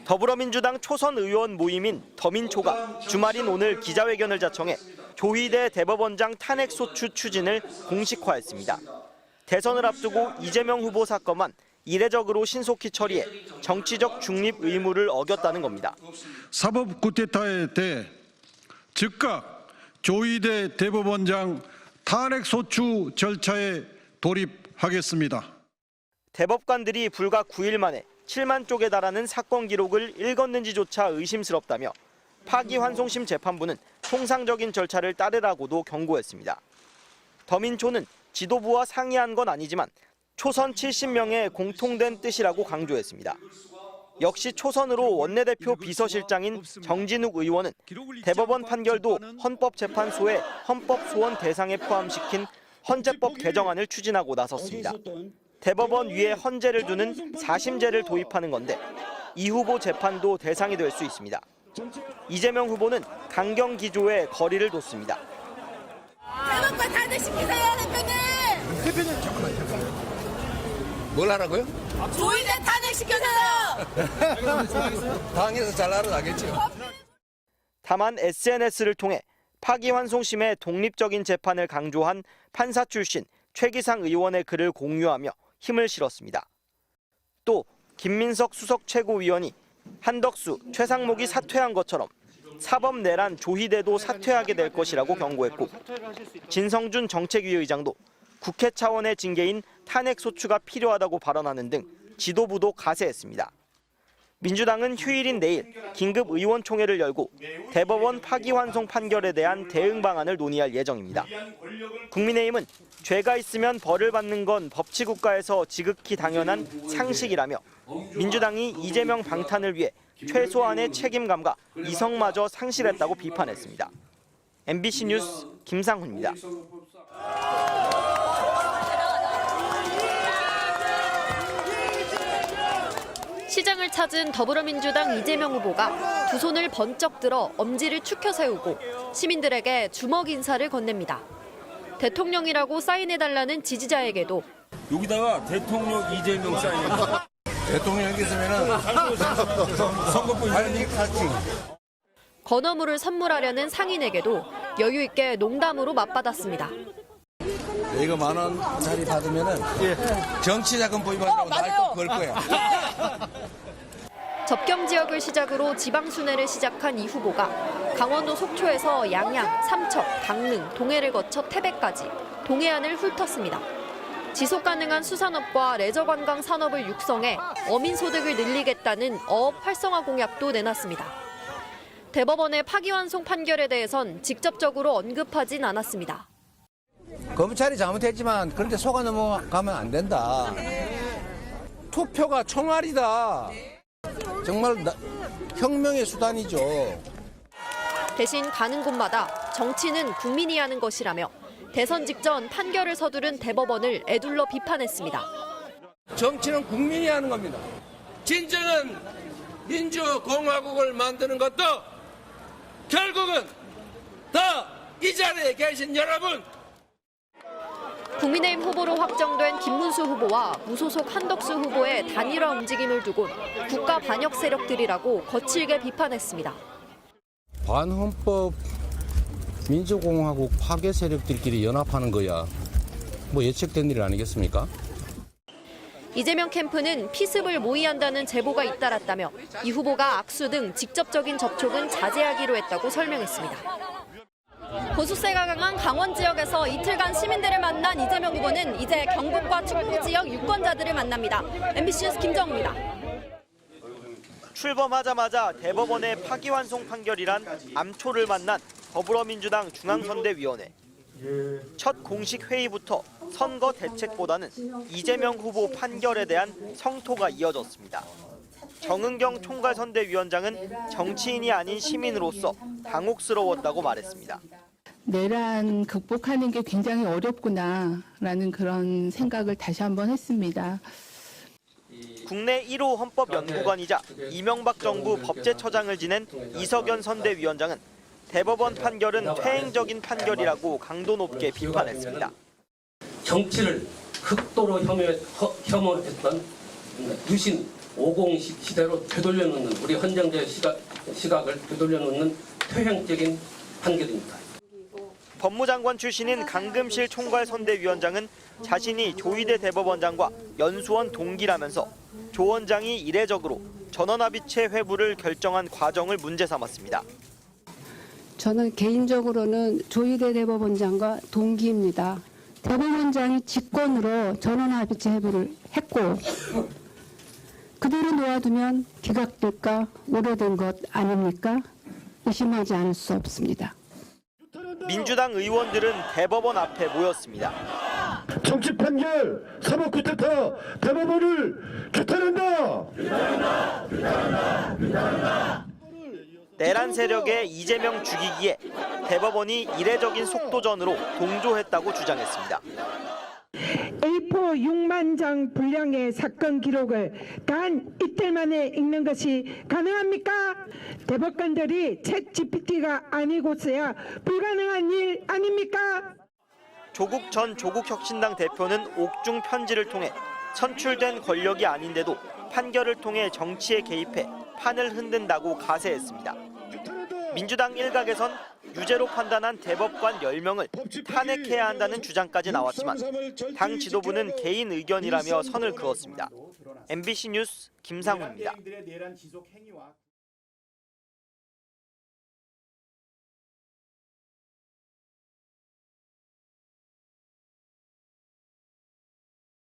더불어민주당 초선 의원 모임인 더민초가 주말인 오늘 기자회견을 자청해 조희대 대법원장 탄핵소추 추진을 공식화했습니다. 대선을 앞두고 이재명 후보 사건만 이례적으로 신속히 처리해 정치적 중립 의무를 어겼다는 겁니다. 사법 쿠데타에 대해 즉각 조희대 대법원장 탄핵소추 절차에 돌입하겠습니다. 대법관들이 불과 9일 만에 7만 쪽에 달하는 사건 기록을 읽었는지조차 의심스럽다며 파기환송심 재판부는 통상적인 절차를 따르라고도 경고했습니다. 더민초는 지도부와 상의한 건 아니지만 초선 70명의 공통된 뜻이라고 강조했습니다. 역시 초선으로 원내대표 비서실장인 정진욱 의원은 대법원 판결도 헌법재판소의 헌법소원 대상에 포함시킨 헌재법 개정안을 추진하고 나섰습니다. 대법원 위에 헌재를 두는 사심제를 도입하는 건데 이 후보 재판도 대상이 될 수 있습니다. 이재명 후보는 강경 기조에 거리를 뒀습니다. 대법관 탄핵시키세요, 대표님! 대표님 잠깐만요. 뭘 하라고요? 조희대 탄핵시켜주세요! 당에서 잘 알아나겠죠. 다만 SNS를 통해 파기환송심의 독립적인 재판을 강조한 판사 출신 최기상 의원의 글을 공유하며 힘을 실었습니다. 또 김민석 수석 최고위원이 한덕수, 최상목이 사퇴한 것처럼 사법 내란 조희대도 사퇴하게 될 것이라고 경고했고 진성준 정책위 의장도 국회 차원의 징계인 탄핵소추가 필요하다고 발언하는 등 지도부도 가세했습니다. 민주당은 휴일인 내일 긴급 의원총회를 열고 대법원 파기환송 판결에 대한 대응 방안을 논의할 예정입니다. 국민의힘은 죄가 있으면 벌을 받는 건 법치국가에서 지극히 당연한 상식이라며 민주당이 이재명 방탄을 위해 최소한의 책임감과 이성마저 상실했다고 비판했습니다. MBC 뉴스 김상훈입니다. 시장을 찾은 더불어민주당 이재명 후보가 두 손을 번쩍 들어 엄지를 축혀 세우고 시민들에게 주먹 인사를 건넵니다. 대통령이라고 사인해달라는 지지자에게도 여기다가 대통령 이재명 사인. 대통령 여기 있으면은 선거법 위반이 같지. 건어물을 선물하려는 상인에게도 여유 있게 농담으로 맞받았습니다. 이거 10,000원짜리 받으면은 정치자금법 위반이라고 날 거 걸 거야. 접경 지역을 시작으로 지방 순회를 시작한 이 후보가 강원도 속초에서 양양, 삼척, 강릉, 동해를 거쳐 태백까지 동해안을 훑었습니다. 지속 가능한 수산업과 레저 관광 산업을 육성해 어민 소득을 늘리겠다는 어업 활성화 공약도 내놨습니다. 대법원의 파기환송 판결에 대해선 직접적으로 언급하진 않았습니다. 검찰이 잘못했지만 그런데 속아 넘어가면 안 된다. 투표가 총알이다. 정말 혁명의 수단이죠. 대신 가는 곳마다 정치는 국민이 하는 것이라며 대선 직전 판결을 서두른 대법원을 에둘러 비판했습니다. 정치는 국민이 하는 겁니다. 진정한 민주공화국을 만드는 것도 결국은 다 이 자리에 계신 여러분. 국민의힘 후보로 확정된 김문수 후보와 무소속 한덕수 후보의 단일화 움직임을 두곤 국가 반역 세력들이라고 거칠게 비판했습니다. 반헌법 민주공화국 파괴 세력들끼리 연합하는 거야 뭐 예측된 일 아니겠습니까? 이재명 캠프는 피습을 모의한다는 제보가 잇따랐다며 이 후보가 악수 등 직접적인 접촉은 자제하기로 했다고 설명했습니다. 보수세가 강한 강원 지역에서 이틀간 시민들을 만난 이재명 후보는 이제 경북과 충북 지역 유권자들을 만납니다. MBC 뉴스 김정우입니다. 출범하자마자 대법원의 파기환송 판결이란 암초를 만난 더불어민주당 중앙선대위원회. 첫 공식 회의부터 선거 대책보다는 이재명 후보 판결에 대한 성토가 이어졌습니다. 정은경 총괄선대위원장은 정치인이 아닌 시민으로서 당혹스러웠다고 말했습니다. 내란 극복하는 게 굉장히 어렵구나라는 그런 생각을 다시 한번 했습니다. 국내 1호 헌법연구관이자 이명박 정부 법제처장을 지낸 이석연 선대위원장은 대법원 판결은 퇴행적인 판결이라고 강도 높게 비판했습니다. 정치를 극도로 혐오했던 유신 50 시대로 되돌려 놓는 우리 헌정제의 시각을 되돌려 놓는 퇴행적인 판결입니다. 법무장관 출신인 강금실 총괄선대위원장은 자신이 조희대 대법원장과 연수원 동기라면서 조 원장이 이례적으로 전원합의체 회부를 결정한 과정을 문제 삼았습니다. 저는 개인적으로는 조희대 대법원장과 동기입니다. 대법원장이 직권으로 전원합의체 회부를 했고 그대로 놓아두면 기각될까 오래된 것 아닙니까? 의심하지 않을 수 없습니다. 민주당 의원들은 대법원 앞에 모였습니다. 정치 판결, 사법 쿠데타, 대법원을 규탄한다. 내란 세력의 이재명 죽이기에 대법원이 이례적인 속도전으로 동조했다고 주장했습니다. A4 6만 장 분량의 사건 기록을 단 이틀 만에 읽는 것이 가능합니까? 대법관들이 챗GPT가 아니고서야 불가능한 일 아닙니까? 조국 전 조국혁신당 대표는 옥중 편지를 통해 선출된 권력이 아닌데도 판결을 통해 정치에 개입해 판을 흔든다고 가세했습니다. 민주당 일각에선 유죄로 판단한 대법관 10명을 탄핵해야 한다는 주장까지 나왔지만 당 지도부는 개인 의견이라며 선을 그었습니다. MBC 뉴스 김상훈입니다.